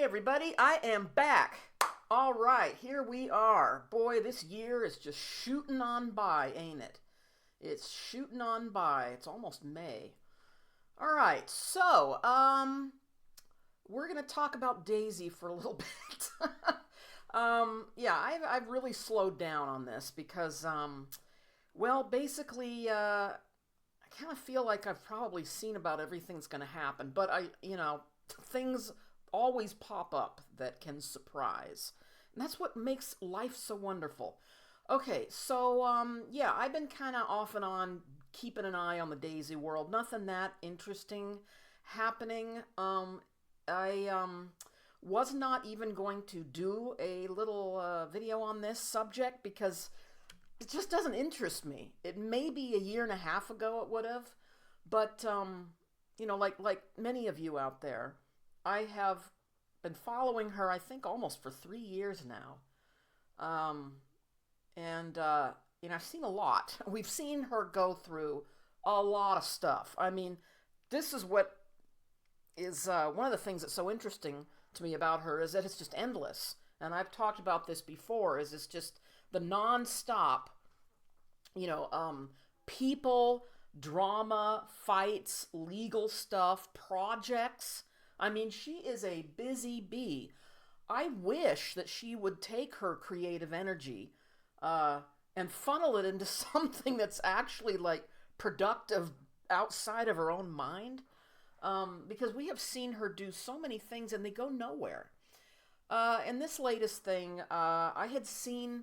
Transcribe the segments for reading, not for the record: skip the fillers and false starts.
everybody, I am back. All right, here we are. Boy, this year is just shooting on by, ain't it? It's shooting on by. It's almost May. All right, so we're gonna talk about Daisy for a little bit. Yeah, I've really slowed down on this because well, basically, I kind of feel like I've probably seen about everything that's gonna happen, but things always pop up that can surprise. And that's what makes life so wonderful. Okay, so yeah, I've been kind of off and on keeping an eye on the Daisy world. Nothing that interesting happening. I was not even going to do a little video on this subject because it just doesn't interest me. It may be a year and a half ago it would have, but like many of you out there, I have been following her, I think, almost for 3 years now. I've seen a lot. We've seen her go through a lot of stuff. I mean, this is what is one of the things that's so interesting to me about her is that it's just endless. And I've talked about this before, is it's just the non-stop, people, drama, fights, legal stuff, projects. I mean, she is a busy bee. I wish that she would take her creative energy and funnel it into something that's actually like productive outside of her own mind. Because we have seen her do so many things and they go nowhere. And this latest thing, I had seen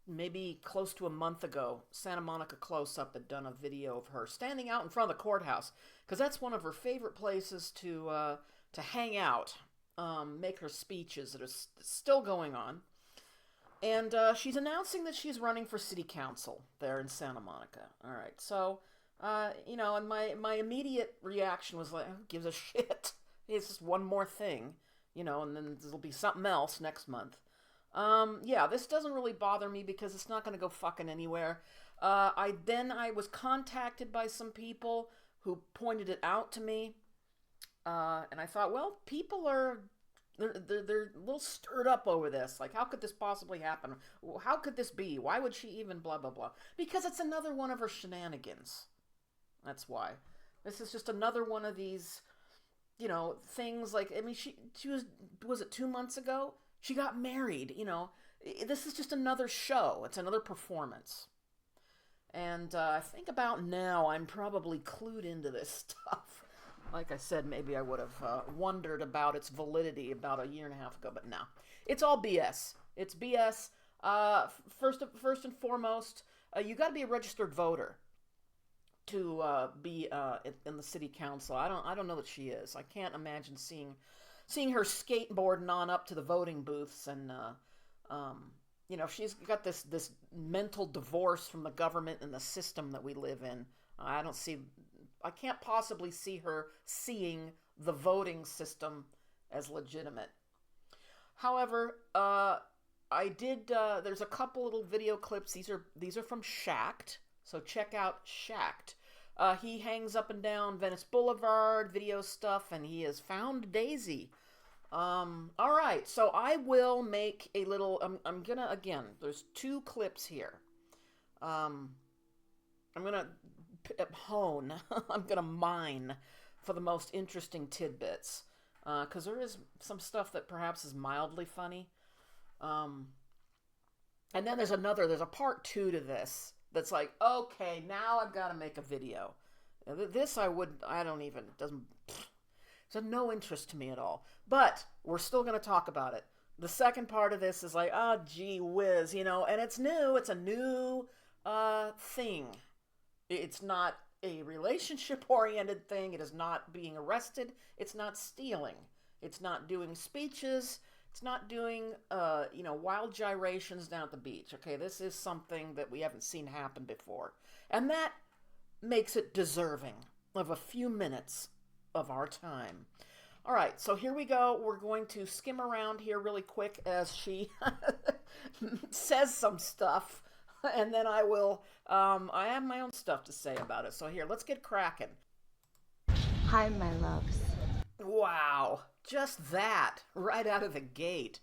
maybe close to a month ago. Santa Monica Close-Up had done a video of her standing out in front of the courthouse because that's one of her favorite places to hang out, make her speeches that are still going on. And she's announcing that she's running for city council there in Santa Monica. All right, so, and my immediate reaction was like, who gives a shit? It's just one more thing, and then there'll be something else next month. Yeah, this doesn't really bother me because it's not going to go fucking anywhere. I was contacted by some people who pointed it out to me. And I thought, well, people they're a little stirred up over this. Like, how could this possibly happen? How could this be? Why would she even blah, blah, blah? Because it's another one of her shenanigans. That's why. This is just another one of these, things like, I mean, she was it 2 months ago? She got married, This is just another show. It's another performance. And I think about now, I'm probably clued into this stuff. Like I said, maybe I would have wondered about its validity about a year and a half ago, but no. It's all BS. It's BS. First and foremost, you got to be a registered voter to be in the city council. I don't know that she is. I can't imagine seeing her skateboarding on up to the voting booths and she's got this mental divorce from the government and the system that we live in. I can't possibly see her seeing the voting system as legitimate. However, I did. There's a couple little video clips. These are from Shacked. So check out Shacked. He hangs up and down Venice Boulevard, video stuff, and he has found Daisy. All right. So I will make a little. I'm gonna again. There's 2 clips here. I'm gonna hone. I'm gonna mine for the most interesting tidbits because there is some stuff that perhaps is mildly funny, and then there's a part 2 to this that's like, okay, now I've got to make a video. This it doesn't it's of no interest to me at all, but we're still going to talk about it. The second part of this is like, oh gee whiz, and it's new. It's a new thing. It's not a relationship-oriented thing. It is not being arrested. It's not stealing. It's not doing speeches. It's not doing, wild gyrations down at the beach. Okay, this is something that we haven't seen happen before. And that makes it deserving of a few minutes of our time. All right, so here we go. We're going to skim around here really quick as she says some stuff. And then I have my own stuff to say about it. So here, let's get cracking. Hi, my loves. Wow. Just that, right out of the gate.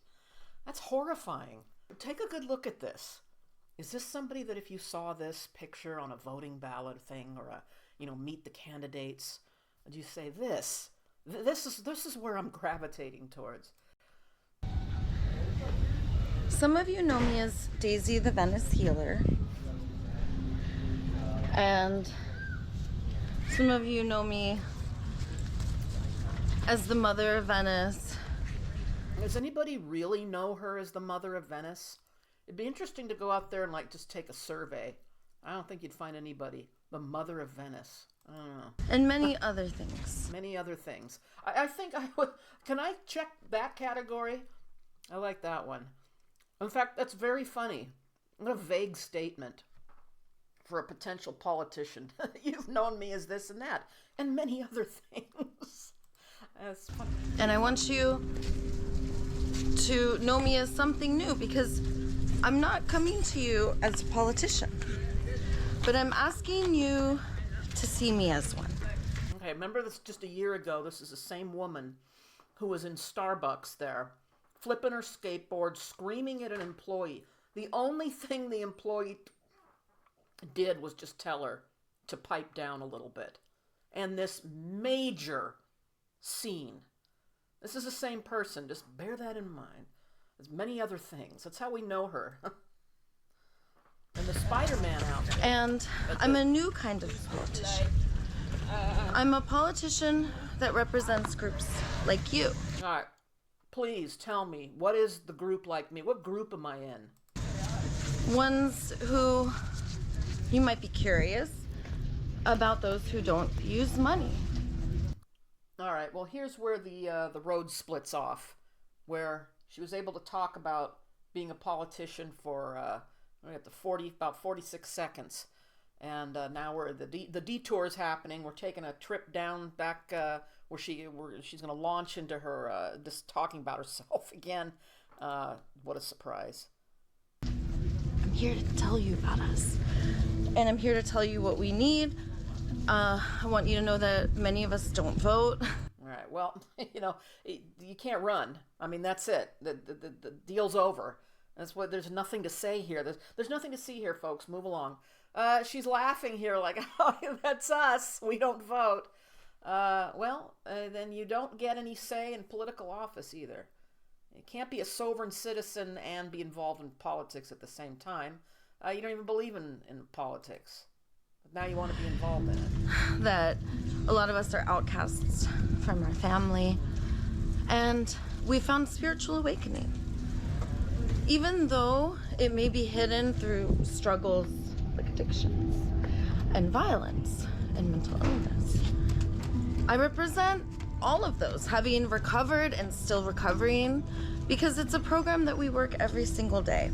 That's horrifying. Take a good look at this. Is this somebody that if you saw this picture on a voting ballot thing or meet the candidates, would you say this is where I'm gravitating towards? Some of you know me as Daisy the Venice Healer. And some of you know me as the Mother of Venice. Does anybody really know her as the Mother of Venice? It'd be interesting to go out there and just take a survey. I don't think you'd find anybody. The Mother of Venice. I don't know. And many other things. Many other things. I think I would. Can I check that category? I like that one. In fact, that's very funny. What a vague statement for a potential politician. You've known me as this and that, and many other things. That's funny. And I want you to know me as something new, because I'm not coming to you as a politician, but I'm asking you to see me as one. Okay, remember this just a year ago. This is the same woman who was in Starbucks there, flipping her skateboard, screaming at an employee. The only thing the employee did was just tell her to pipe down a little bit. And this major scene. This is the same person. Just bear that in mind. There's many other things. That's how we know her. And the Spider-Man outfit. And I'm a new kind of politician. I'm a politician that represents groups like you. All right. Please tell me, what is the group like me? What group am I in? Ones who you might be curious about, those who don't use money. All right. Well, here's where the road splits off, where she was able to talk about being a politician for about 46 seconds, and now the detour is happening. We're taking a trip down back where she's going to launch into her just talking about herself again. What a surprise! I'm here to tell you about us, and I'm here to tell you what we need. I want you to know that many of us don't vote. All right. Well, you can't run. I mean, that's it. The deal's over. That's what. There's nothing to say here. There's nothing to see here, folks. Move along. She's laughing here like, oh, that's us. We don't vote. Then you don't get any say in political office either. You can't be a sovereign citizen and be involved in politics at the same time. You don't even believe in politics. Now you want to be involved in it. That a lot of us are outcasts from our family, and we found spiritual awakening. Even though it may be hidden through struggles like addictions and violence and mental illness. I represent all of those, having recovered and still recovering, because it's a program that we work every single day.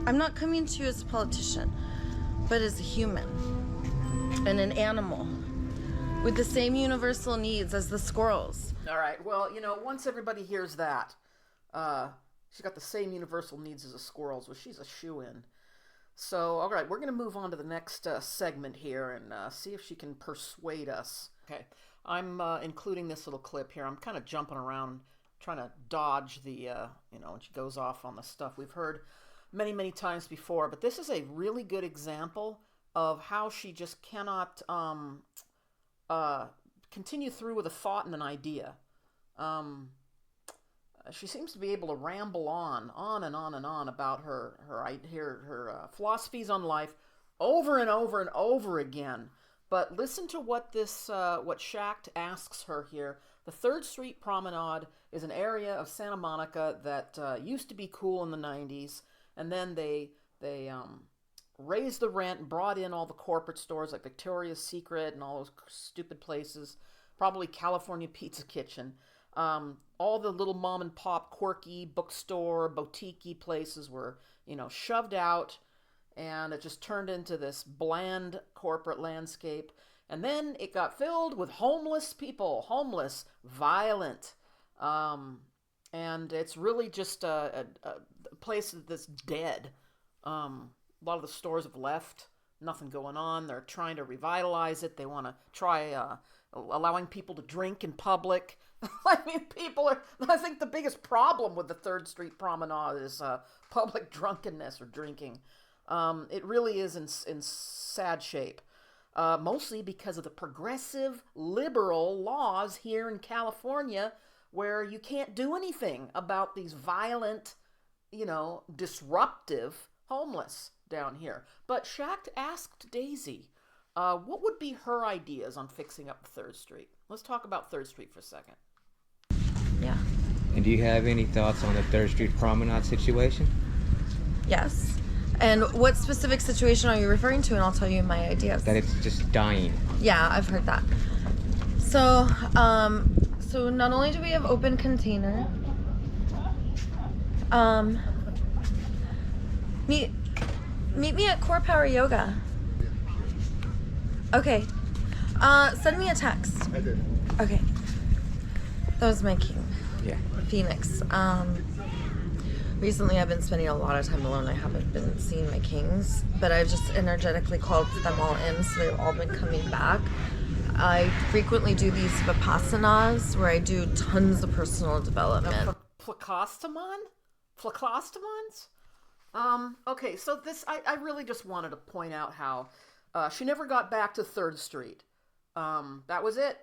I'm not coming to you as a politician, but as a human and an animal with the same universal needs as the squirrels. All right. Well, once everybody hears that, she's got the same universal needs as the squirrels. Well, she's a shoo-in. So, all right, we're going to move on to the next segment here and see if she can persuade us. Okay. I'm including this little clip here. I'm kind of jumping around, trying to dodge the, when she goes off on the stuff we've heard many, many times before. But this is a really good example of how she just cannot continue through with a thought and an idea. She seems to be able to ramble on and on and on about her philosophies on life over and over and over again. But listen to what what Schacht asks her here. The 3rd Street Promenade is an area of Santa Monica that used to be cool in the 90s, and then they raised the rent and brought in all the corporate stores like Victoria's Secret and all those stupid places, probably California Pizza Kitchen. All the little mom and pop quirky bookstore, boutique-y places were, shoved out, and it just turned into this bland corporate landscape. And then it got filled with homeless people, violent. And it's really just a place that's dead. A lot of the stores have left, nothing going on. They're trying to revitalize it. They want to try allowing people to drink in public. I mean, people are. I think the biggest problem with the Third Street Promenade is public drunkenness or drinking. It really is in sad shape. Mostly because of the progressive liberal laws here in California, where you can't do anything about these violent, disruptive homeless down here. But Shack asked Daisy, what would be her ideas on fixing up Third Street? Let's talk about Third Street for a second. Yeah. And do you have any thoughts on the Third Street Promenade situation? Yes. And what specific situation are you referring to? And I'll tell you my ideas. That it's just dying. Yeah, I've heard that. So, so not only do we have open container, meet me at Core Power Yoga. Okay. Send me a text. I did. Okay. That was my king. Yeah. Phoenix. Recently I've been spending a lot of time alone. I haven't been seeing my kings, but I've just energetically called them all in, so they've all been coming back. I frequently do these vipassanas where I do tons of personal development. Placostamons? Okay, so I really just wanted to point out how she never got back to Third Street. That was it.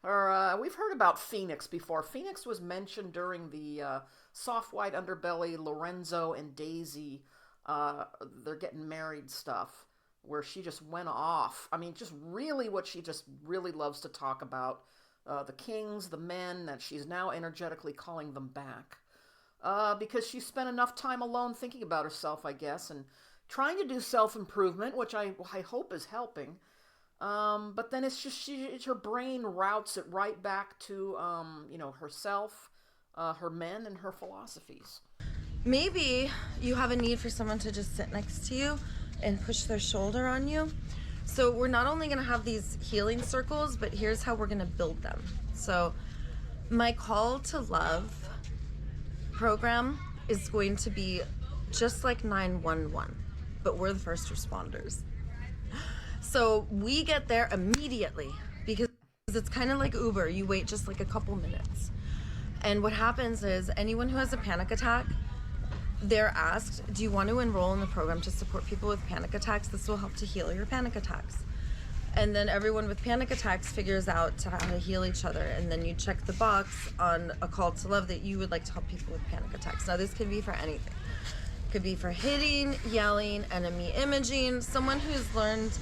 Or we've heard about Phoenix before. Phoenix was mentioned during the Soft White Underbelly, Lorenzo and Daisy, they're getting married stuff, where she just went off. I mean, just really what she just really loves to talk about, the kings, the men, that she's now energetically calling them back. Because she spent enough time alone thinking about herself, I guess, and trying to do self-improvement, which I hope is helping. But then it's just her brain routes it right back to herself, her men, and her philosophies. Maybe you have a need for someone to just sit next to you and push their shoulder on you. So we're not only going to have these healing circles, but here's how we're going to build them. So my call to love program is going to be just like 911, but we're the first responders. So we get there immediately because it's kind of like Uber. You wait just like a couple minutes. And what happens is anyone who has a panic attack, they're asked, do you want to enroll in the program to support people with panic attacks? This will help to heal your panic attacks. And then everyone with panic attacks figures out how to heal each other. And then you check the box on a call to love that you would like to help people with panic attacks. Now this could be for anything. It could be for hitting, yelling, enemy imaging, someone who's learned.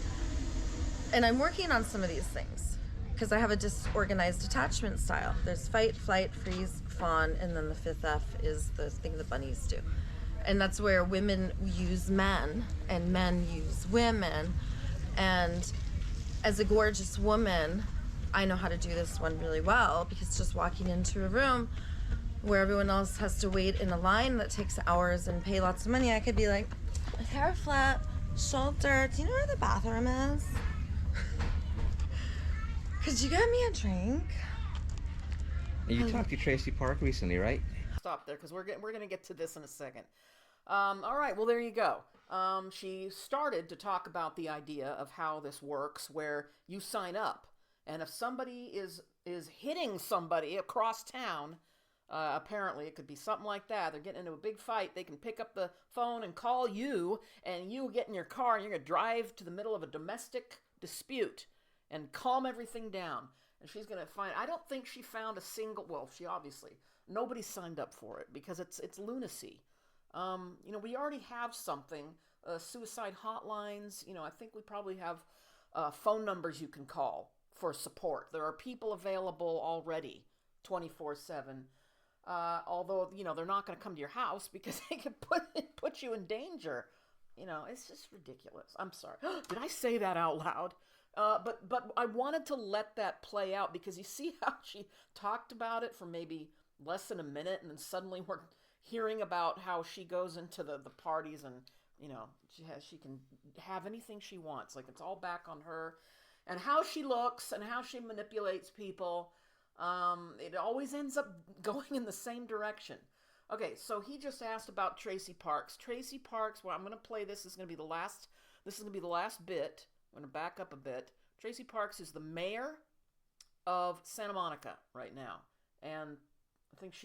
And I'm working on some of these things because I have a disorganized attachment style. There's fight, flight, freeze, fawn, and then the fifth F is the thing the bunnies do. And that's where women use men and men use women. And as a gorgeous woman, I know how to do this one really well because just walking into a room where everyone else has to wait in a line that takes hours and pay lots of money, I could be like, hair flat, shoulder, do you know where the bathroom is? Could you get me a drink? And you talked to Tracy Park recently, right? Stop there, because we're going to get to this in a second. All right, well, there you go. She started to talk about the idea of how this works, where you sign up, and if somebody is hitting somebody across town, apparently it could be something like that. They're getting into a big fight. They can pick up the phone and call you, and you get in your car, and you're going to drive to the middle of a domestic dispute and calm everything down. And she's going to find, I don't think she found a single, well, she obviously, nobody signed up for it because it's lunacy. We already have something, suicide hotlines. I think we probably have phone numbers you can call for support. There are people available already 24/7. Although, they're not going to come to your house because they could put you in danger. It's just ridiculous. I'm sorry. Did I say that out loud? But I wanted to let that play out because you see how she talked about it for maybe less than a minute, and then suddenly we're hearing about how she goes into the parties and she can have anything she wants. Like, it's all back on her, and how she looks and how she manipulates people. It always ends up going in the same direction. Okay, so he just asked about Tracy Parks. Tracy Parks. Well, I'm going to play this. This is going to be the last. This is going to be the last bit. I'm going to back up a bit. Tracy Parks is the mayor of Santa Monica right now, and I think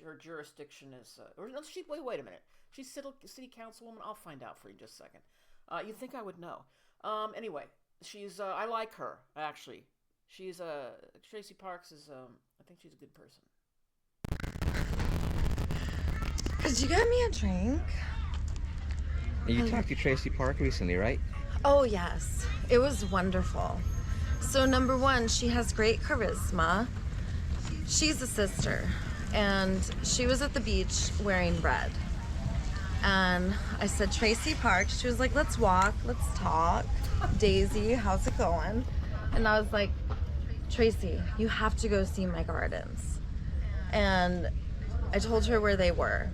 her jurisdiction is. Or no, wait a minute. She's city councilwoman. I'll find out for you in just a second. You'd think I would know. Anyway, she's. I like her actually. She's Tracy Parks is. I think she's a good person. Could you get me a drink? You talked to Tracy Park recently, right? Oh, yes. It was wonderful. So, number one, she has great charisma. She's a sister, and she was at the beach wearing red. And I said, Tracy Park. She was like, let's walk, let's talk. Daisy, how's it going? And I was like, Tracy, you have to go see my gardens. And I told her where they were.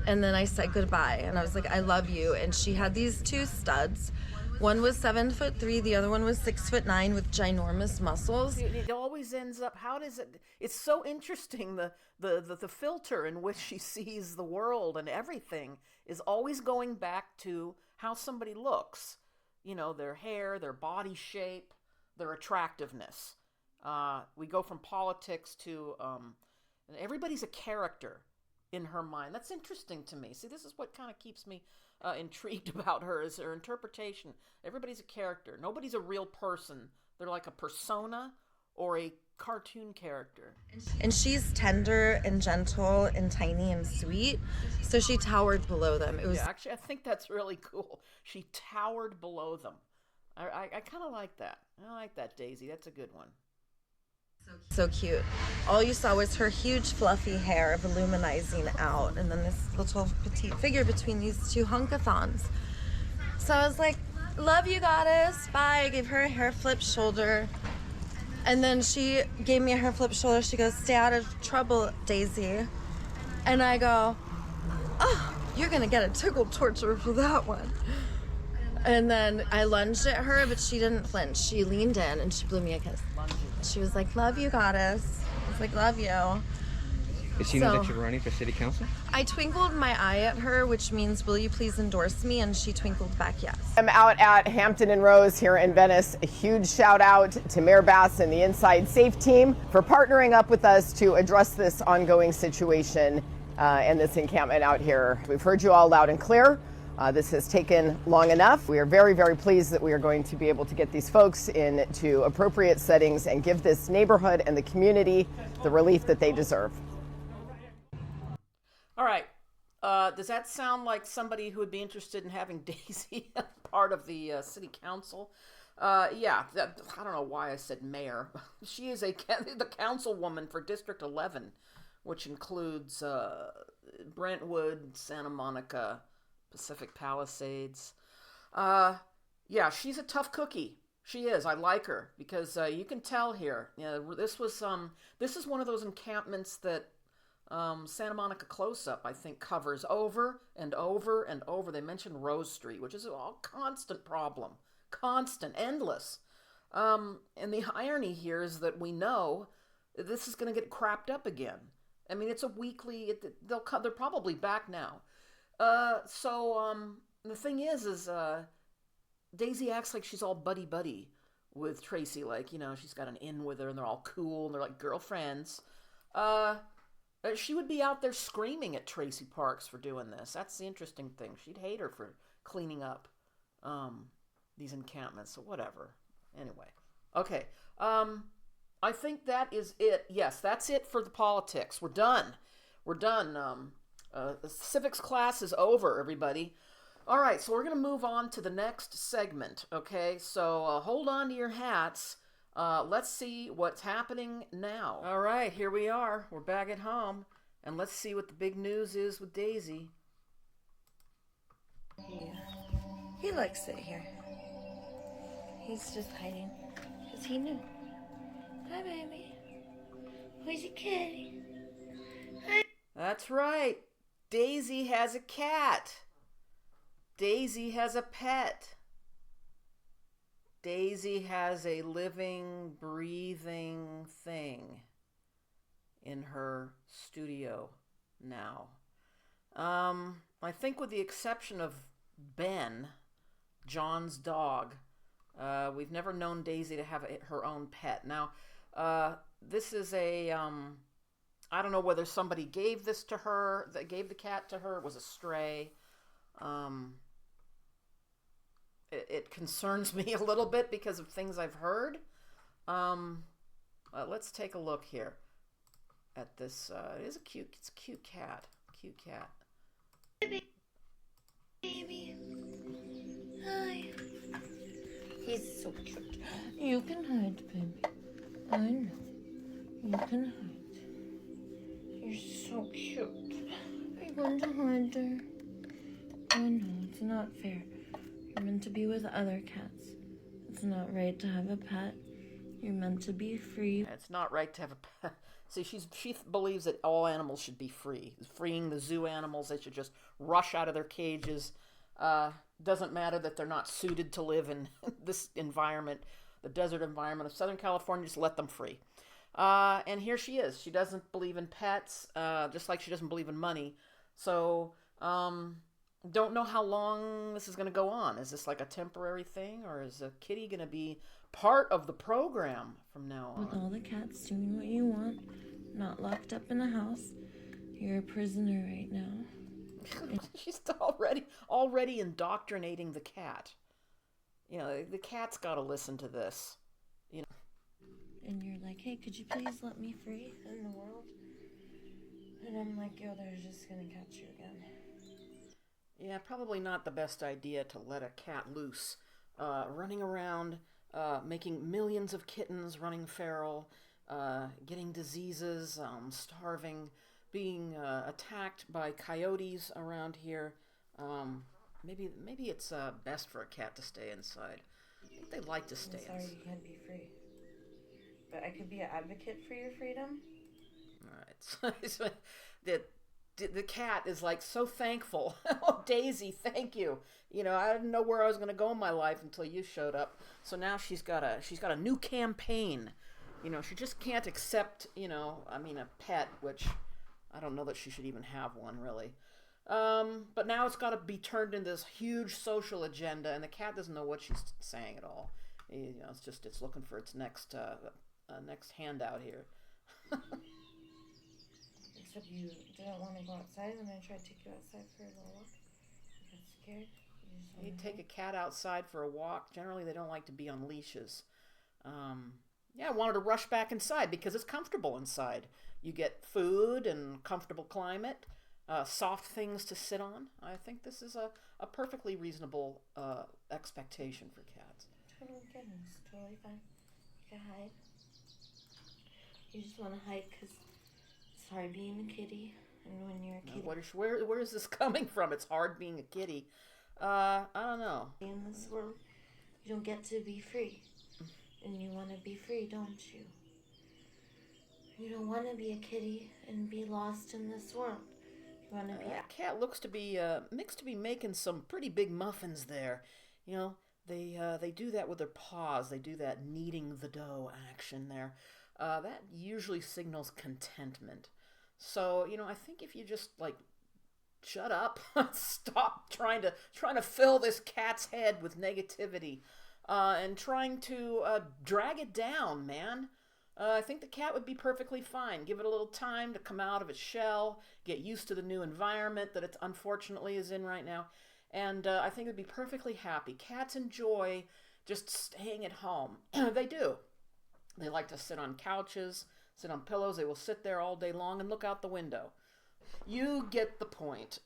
And then I said goodbye. And I was like, I love you. And she had these two studs. One was 7'3", the other one was 6'9" with ginormous muscles. It always ends up. How does it? It's so interesting. The filter in which she sees the world and everything is always going back to how somebody looks. You know, their hair, their body shape, their attractiveness. We go from politics to everybody's a character in her mind. That's interesting to me. See, this is what kind of keeps me intrigued about her, is her interpretation. Everybody's a character. Nobody's a real person. They're like a persona or a cartoon character. And she's tender and gentle and tiny and sweet, so she towered below them. It was actually, I think that's really cool. She towered below them. I kind of like that. I like that, Daisy. That's a good one. So cute. All you saw was her huge fluffy hair volumizing out, and then this little petite figure between these two hunkathons. So I was like, love you, goddess. Bye. I gave her a hair flip shoulder. And then she gave me a hair flip shoulder. She goes, stay out of trouble, Daisy. And I go, oh, you're going to get a tickle torture for that one. And then I lunged at her, but she didn't flinch. She leaned in and she blew me a kiss. She was like, love you, goddess. I was like, love you. Did she know that you're running for city council? I twinkled my eye at her, which means, will you please endorse me? And she twinkled back, yes. I'm out at Hampton and Rose here in Venice. A huge shout out to Mayor Bass and the Inside Safe team for partnering up with us to address this ongoing situation and this encampment out here. We've heard you all loud and clear. This has taken long enough. We are very, very pleased that we are going to be able to get these folks into appropriate settings and give this neighborhood and the community the relief that they deserve. All right. Does that sound like somebody who would be interested in having Daisy as part of the city council? Yeah, I don't know why I said mayor. She is the councilwoman for District 11, which includes Brentwood, Santa Monica, Pacific Palisades. Yeah, she's a tough cookie. She is. I like her because you can tell here. You know, this is one of those encampments that Santa Monica Close-Up, I think, covers over and over and over. They mentioned Rose Street, which is a constant problem. Constant, endless. And the irony here is that we know this is going to get crapped up again. I mean, it's a weekly, they're probably back now. The thing is Daisy acts like she's all buddy-buddy with Tracy. Like, you know, she's got an in with her and they're all cool and they're like girlfriends. She would be out there screaming at Tracy Parks for doing this. That's the interesting thing. She'd hate her for cleaning up these encampments. So whatever. Anyway. Okay. I think that is it. Yes, that's it for the politics. We're done. The civics class is over, everybody. All right, so we're going to move on to the next segment, okay? So hold on to your hats. Let's see what's happening now. All right, here we are. We're back at home, and let's see what the big news is with Daisy. He likes it here. He's just hiding because he knew. Hi, baby. Where's your kitty? Hi. That's right. Daisy has a cat. Daisy has a pet. Daisy has a living, breathing thing in her studio now. I think with the exception of Ben, John's dog, we've never known Daisy to have her own pet. Now, This is I don't know whether somebody gave this to her, that gave the cat to her, it was a stray. Um, it concerns me a little bit because of things I've heard. Let's take a look here at this. It's a cute cat. Cute cat. Baby. Hi. He's so cute. You can hide, baby. I know. You can hide. You're so cute. Are you going to hide there? I know, it's not fair. You're meant to be with other cats. It's not right to have a pet. You're meant to be free. It's not right to have a pet. See, she believes that all animals should be free. Freeing the zoo animals, they should just rush out of their cages. Doesn't matter that they're not suited to live in this environment, the desert environment of Southern California. Just let them free. And here she is. She doesn't believe in pets, just like she doesn't believe in money. So, don't know how long this is going to go on. Is this like a temporary thing, or is a kitty going to be part of the program from now on? With all the cats doing what you want, not locked up in a house, you're a prisoner right now. She's already indoctrinating the cat. You know, the cat's got to listen to this. You know. And you're like, hey, could you please let me free in the world? And I'm like, yo, they're just gonna catch you again. Yeah, probably not the best idea to let a cat loose, running around, making millions of kittens running feral, getting diseases, starving, being attacked by coyotes around here. Maybe it's best for a cat to stay inside. I think they like to stay I'm sorry, inside. you can't be free. But I could be an advocate for your freedom. All right. So, the cat is like so thankful. Oh, Daisy, thank you. You know, I didn't know where I was going to go in my life until you showed up. So now she's got a new campaign. You know, she just can't accept, a pet, which I don't know that she should even have one, really. But now it's got to be turned into this huge social agenda, and the cat doesn't know what she's saying at all. You know, it's looking for its next handout here. Except you didn't want to go outside when I tried to take you outside for a little walk. You got scared. You take a cat outside for a walk. Generally, they don't like to be on leashes. I wanted to rush back inside because it's comfortable inside. You get food and comfortable climate, soft things to sit on. I think this is a perfectly reasonable expectation for cats. Totally good. It's totally fine. You can hide. You just want to hide because it's hard being a kitty. And when you're a kitty... Where is this coming from? It's hard being a kitty. I don't know. In this world, you don't get to be free. And you want to be free, don't you? You don't want to be a kitty and be lost in this world. You want to be That cat looks to be making some pretty big muffins there. You know, they do that with their paws. They do that kneading the dough action there. That usually signals contentment. So, I think if you just shut up, stop trying to fill this cat's head with negativity, and trying to drag it down, man. I think the cat would be perfectly fine. Give it a little time to come out of its shell, get used to the new environment that it unfortunately is in right now, and I think it would be perfectly happy. Cats enjoy just staying at home. They do. They like to sit on couches, sit on pillows. They will sit there all day long and look out the window. You get the point.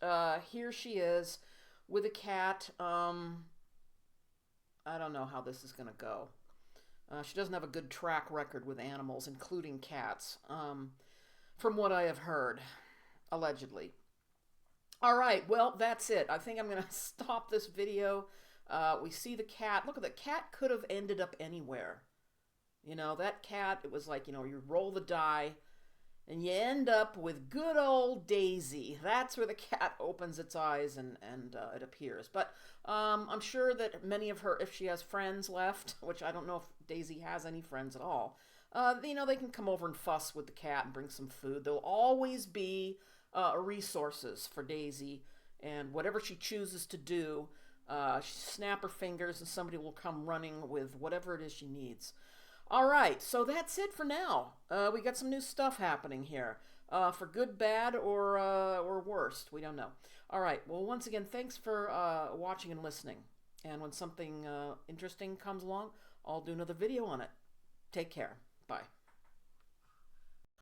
Here she is with a cat. I don't know how this is going to go. She doesn't have a good track record with animals, including cats, from what I have heard, allegedly. All right, well, that's it. I think I'm going to stop this video. We see the cat. Look, the cat could have ended up anywhere. That cat, it was like, you roll the die, and you end up with good old Daisy. That's where the cat opens its eyes and it appears. But I'm sure that many of her, if she has friends left, which I don't know if Daisy has any friends at all, they can come over and fuss with the cat and bring some food. There'll always be resources for Daisy, and whatever she chooses to do, she snap her fingers and somebody will come running with whatever it is she needs. All right, so that's it for now. We got some new stuff happening here, for good, bad, or worst. We don't know. All right. Well, once again, thanks for watching and listening. And when something interesting comes along, I'll do another video on it. Take care. Bye.